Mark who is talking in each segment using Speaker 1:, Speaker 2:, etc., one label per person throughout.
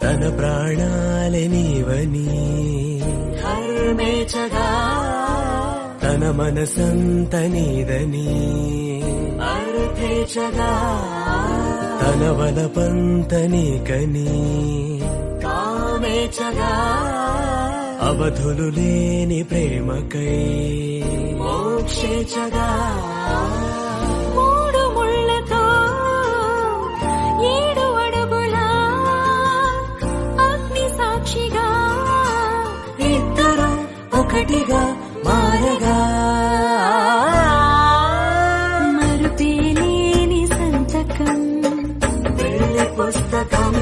Speaker 1: తన ప్రాణాలే నీవని హర్మేచగా తన మనసంత నీదని అర్థేచగా తన వలపంత నీకని కామేచగా అవధులు లేని ప్రేమకై మోక్షేచగా
Speaker 2: మూడు ముళ్ళతో 7 అడుగుల అగ్ని సాక్షిగా
Speaker 1: ఇద్దరు ఒకటిగా మారగా
Speaker 2: మరుపేలేని సంతకం
Speaker 1: పెళ్లి పుస్తకం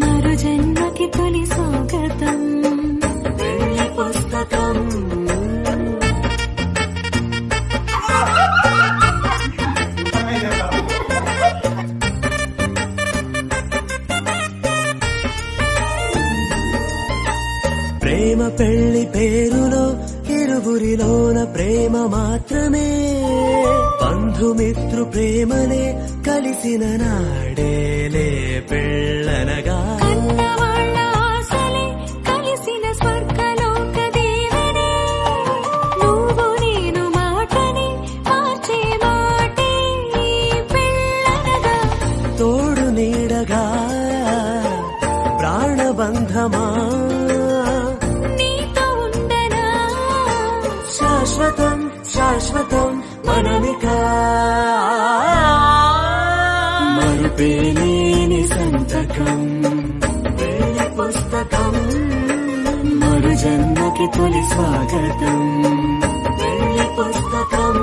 Speaker 2: మరు జన్మకి తొలి స్వాగతం
Speaker 1: పెళ్లి పుస్తకం ప్రేమ పెళ్లి పేరులో ఇరువురిలోన ప్రేమ మాత్రమే బంధుమిత్రు ప్రేమనే కలిసిన నాడేలే పెళ్ళనగా
Speaker 2: కన్నవాళ్ళ ఆశలే కలిసిన స్వర్గలోక దేవనే నువ్వు నేను మాటని మార్చే మాటే పెళ్ళనగా
Speaker 1: తోడు నీడగా ప్రాణబంధమా
Speaker 2: నీతో ఉండనా
Speaker 1: శాశ్వతం శాశ్వతం మనమిక మరుపేలేని సంతకం పెళ్లి పుస్తకం మరు జన్మకి తొలి స్వాగతం పెళ్లి పుస్తకం